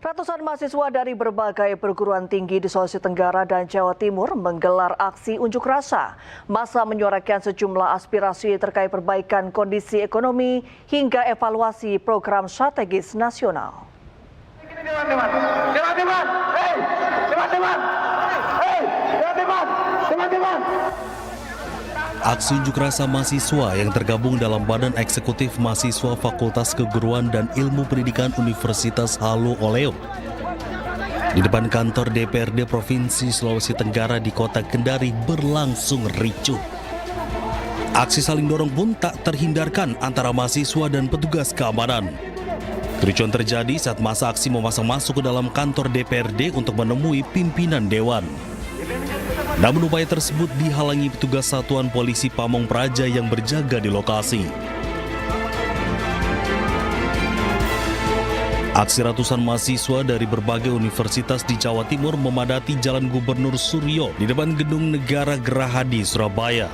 Ratusan mahasiswa dari berbagai perguruan tinggi di Sulawesi Tenggara dan Jawa Timur menggelar aksi unjuk rasa. Massa menyuarakan sejumlah aspirasi terkait perbaikan kondisi ekonomi hingga evaluasi program strategis nasional. Aksi unjuk rasa mahasiswa yang tergabung dalam Badan Eksekutif Mahasiswa Fakultas Keguruan dan Ilmu Pendidikan Universitas Halu Oleo di depan kantor DPRD Provinsi Sulawesi Tenggara di Kota Kendari berlangsung ricuh. Aksi saling dorong pun tak terhindarkan antara mahasiswa dan petugas keamanan. Kericuan terjadi saat masa aksi memasang masuk ke dalam kantor DPRD untuk menemui pimpinan dewan. Namun upaya tersebut dihalangi petugas Satuan Polisi Pamong Praja yang berjaga di lokasi. Aksi ratusan mahasiswa dari berbagai universitas di Jawa Timur memadati Jalan Gubernur Suryo di depan Gedung Negara Gerahadi, Surabaya.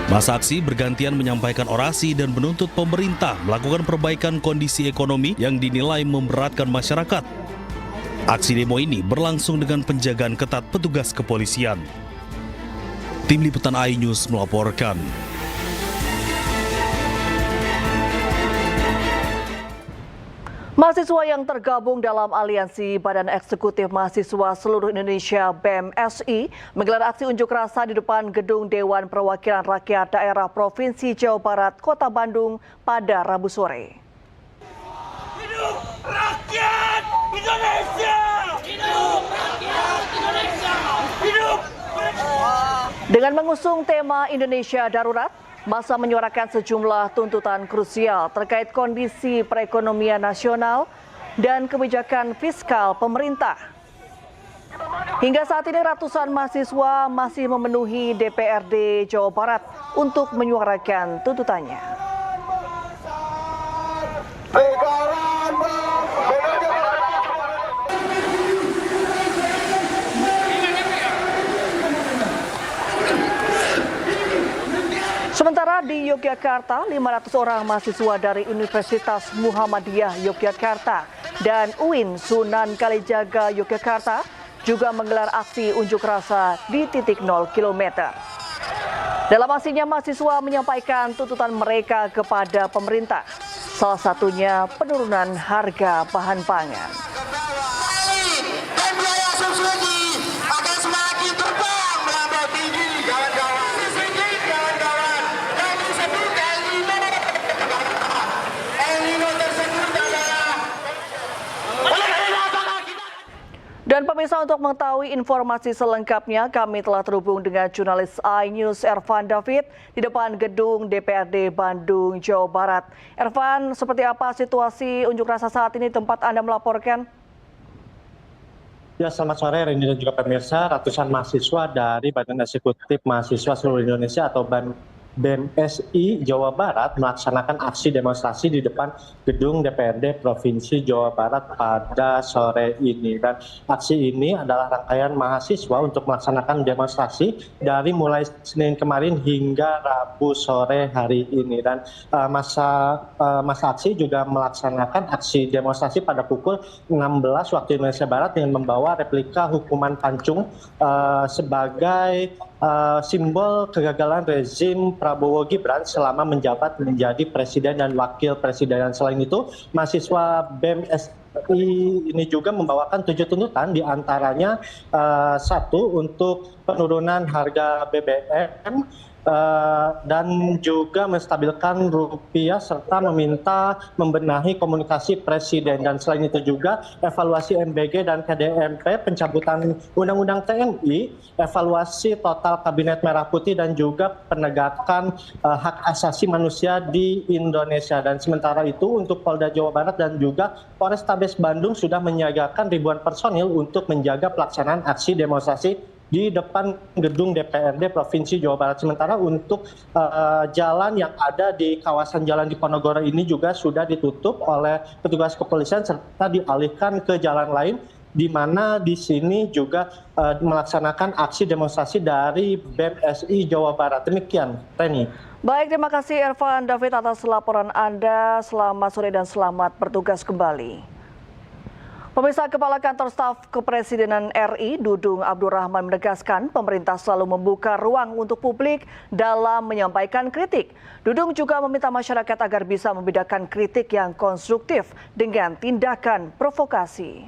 Masa aksi bergantian menyampaikan orasi dan menuntut pemerintah melakukan perbaikan kondisi ekonomi yang dinilai memberatkan masyarakat. Aksi demo ini berlangsung dengan penjagaan ketat petugas kepolisian. Tim Liputan iNews melaporkan. Mahasiswa yang tergabung dalam Aliansi Badan Eksekutif Mahasiswa Seluruh Indonesia (BEMSI) menggelar aksi unjuk rasa di depan Gedung Dewan Perwakilan Rakyat Daerah Provinsi Jawa Barat, Kota Bandung pada Rabu sore. Hidup rakyat Indonesia! Hidup rakyat Indonesia! Hidup! Dengan mengusung tema Indonesia Darurat, massa menyuarakan sejumlah tuntutan krusial terkait kondisi perekonomian nasional dan kebijakan fiskal pemerintah. Hingga saat ini ratusan mahasiswa masih memenuhi DPRD Jawa Barat untuk menyuarakan tuntutannya. Sementara di Yogyakarta, 500 orang mahasiswa dari Universitas Muhammadiyah Yogyakarta dan UIN Sunan Kalijaga Yogyakarta juga menggelar aksi unjuk rasa di titik 0 km. Dalam aksinya, mahasiswa menyampaikan tuntutan mereka kepada pemerintah, salah satunya penurunan harga bahan pangan. Dan pemirsa, untuk mengetahui informasi selengkapnya, kami telah terhubung dengan jurnalis iNews Ervan David di depan gedung DPRD Bandung, Jawa Barat. Ervan, seperti apa situasi unjuk rasa saat ini tempat Anda melaporkan? Ya, selamat sore Reni dan juga pemirsa. Ratusan mahasiswa dari Badan Eksekutif Mahasiswa Seluruh Indonesia atau BEMSI Jawa Barat melaksanakan aksi demonstrasi di depan gedung DPRD Provinsi Jawa Barat pada sore ini. Dan aksi ini adalah rangkaian mahasiswa untuk melaksanakan demonstrasi dari mulai Senin kemarin hingga Rabu sore hari ini. Dan masa aksi juga melaksanakan aksi demonstrasi pada pukul 16 waktu Indonesia Barat dengan membawa replika hukuman pancung sebagai simbol kegagalan rezim Prabowo Gibran selama menjabat menjadi presiden dan wakil presiden. Dan selain itu, mahasiswa BEMSI ini juga membawakan 7 tuntutan, diantaranya satu untuk penurunan harga BBM, dan juga menstabilkan rupiah serta meminta membenahi komunikasi presiden. Dan selain itu juga evaluasi MBG dan KDMP, pencabutan Undang-Undang TNI, evaluasi total Kabinet Merah Putih, dan juga penegakan hak asasi manusia di Indonesia. Dan sementara itu untuk Polda Jawa Barat dan juga Polrestabes Bandung sudah menyiagakan ribuan personil untuk menjaga pelaksanaan aksi demonstrasi di depan gedung DPRD Provinsi Jawa Barat. Sementara untuk jalan yang ada di kawasan Jalan Diponegoro ini juga sudah ditutup oleh petugas kepolisian serta dialihkan ke jalan lain, di mana di sini juga melaksanakan aksi demonstrasi dari BEMSI Jawa Barat. Demikian, Reni. Baik, terima kasih Ervan David atas laporan Anda. Selamat sore dan selamat bertugas kembali. Pemirsa, Kepala Kantor Staf Kepresidenan RI Dudung Abdurrahman menegaskan pemerintah selalu membuka ruang untuk publik dalam menyampaikan kritik. Dudung juga meminta masyarakat agar bisa membedakan kritik yang konstruktif dengan tindakan provokasi.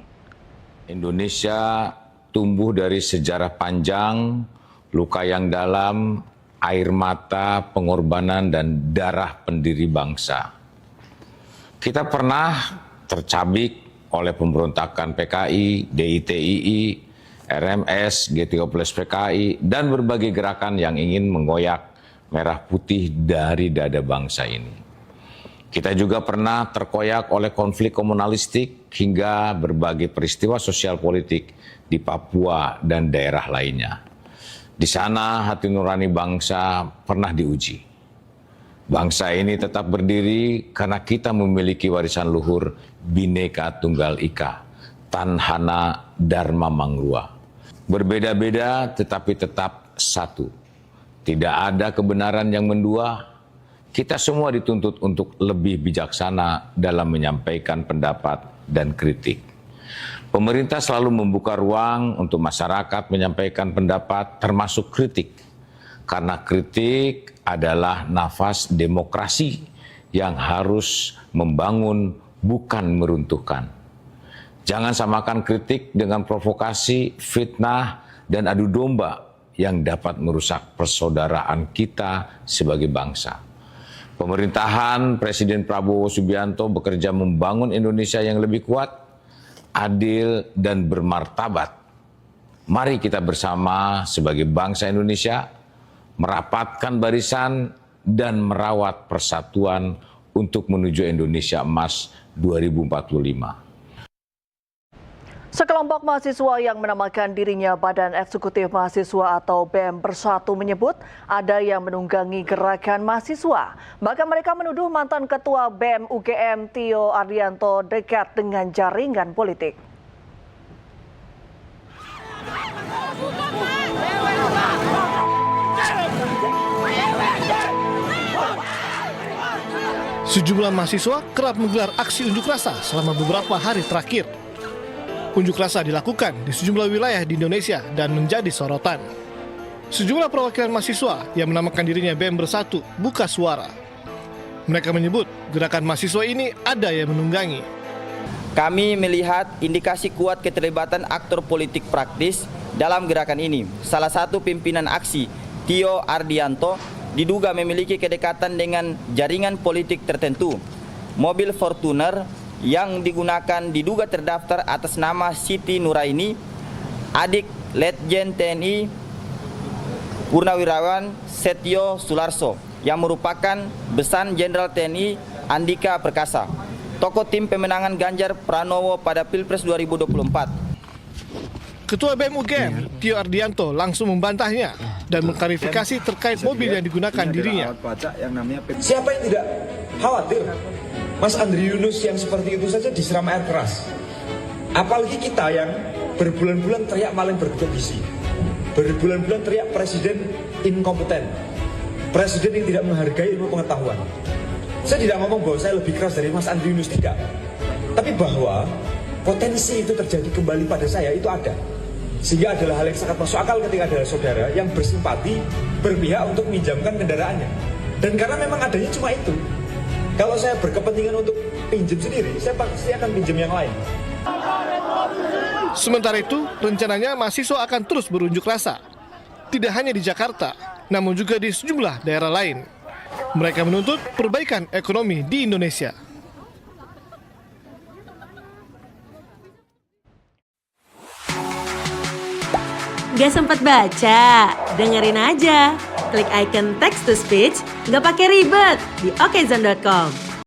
Indonesia tumbuh dari sejarah panjang, luka yang dalam, air mata, pengorbanan, dan darah pendiri bangsa. Kita pernah tercabik oleh pemberontakan PKI, DITII, RMS, G30 PKI, dan berbagai gerakan yang ingin menggoyak merah putih dari dada bangsa ini. Kita juga pernah terkoyak oleh konflik komunalistik hingga berbagai peristiwa sosial politik di Papua dan daerah lainnya. Di sana hati nurani bangsa pernah diuji. Bangsa ini tetap berdiri karena kita memiliki warisan luhur Bhinneka Tunggal Ika, Tanhana Dharma Mangrua. Berbeda-beda tetapi tetap satu. Tidak ada kebenaran yang mendua. Kita semua dituntut untuk lebih bijaksana dalam menyampaikan pendapat dan kritik. Pemerintah selalu membuka ruang untuk masyarakat menyampaikan pendapat termasuk kritik. Karena kritik adalah nafas demokrasi yang harus membangun, bukan meruntuhkan. Jangan samakan kritik dengan provokasi, fitnah, dan adu domba yang dapat merusak persaudaraan kita sebagai bangsa. Pemerintahan Presiden Prabowo Subianto bekerja membangun Indonesia yang lebih kuat, adil, dan bermartabat. Mari kita bersama sebagai bangsa Indonesia merapatkan barisan dan merawat persatuan untuk menuju Indonesia Emas 2045. Sekelompok mahasiswa yang menamakan dirinya Badan Eksekutif Mahasiswa atau BEM Bersatu menyebut ada yang menunggangi gerakan mahasiswa. Bahkan mereka menuduh mantan Ketua BEM UGM Tio Ardianto dekat dengan jaringan politik. Sejumlah mahasiswa kerap menggelar aksi unjuk rasa selama beberapa hari terakhir. Unjuk rasa dilakukan di sejumlah wilayah di Indonesia dan menjadi sorotan. Sejumlah perwakilan mahasiswa yang menamakan dirinya BEM Bersatu buka suara. Mereka menyebut gerakan mahasiswa ini ada yang menunggangi. Kami melihat indikasi kuat keterlibatan aktor politik praktis dalam gerakan ini. Salah satu pimpinan aksi, Tio Ardianto, diduga memiliki kedekatan dengan jaringan politik tertentu. Mobil Fortuner yang digunakan diduga terdaftar atas nama Siti Nuraini, adik Letjen TNI Purnawirawan Setio Sularso, yang merupakan besan Jenderal TNI Andika Perkasa, tokoh tim pemenangan Ganjar Pranowo pada Pilpres 2024. Ketua BEM UGM, Tio Ardianto, langsung membantahnya dan mengklarifikasi terkait mobil yang digunakan dirinya. Siapa yang tidak khawatir? Mas Andri Yunus yang seperti itu saja disiram air keras. Apalagi kita yang berbulan-bulan teriak maling berkompetisi. Berbulan-bulan teriak presiden inkompeten. Presiden yang tidak menghargai ilmu pengetahuan. Saya tidak ngomong bahwa saya lebih keras dari Mas Andri Yunus, tidak. Tapi bahwa potensi itu terjadi kembali pada saya itu ada. Sehingga adalah hal yang sangat masuk akal ketika ada saudara yang bersimpati, berpihak untuk meminjamkan kendaraannya. Dan karena memang adanya cuma itu. Kalau saya berkepentingan untuk pinjam sendiri, saya pasti akan pinjam yang lain. Sementara itu, rencananya mahasiswa akan terus berunjuk rasa. Tidak hanya di Jakarta, namun juga di sejumlah daerah lain. Mereka menuntut perbaikan ekonomi di Indonesia. Gak sempat baca? Dengerin aja. Klik icon text to speech, gak pakai ribet di okezone.com.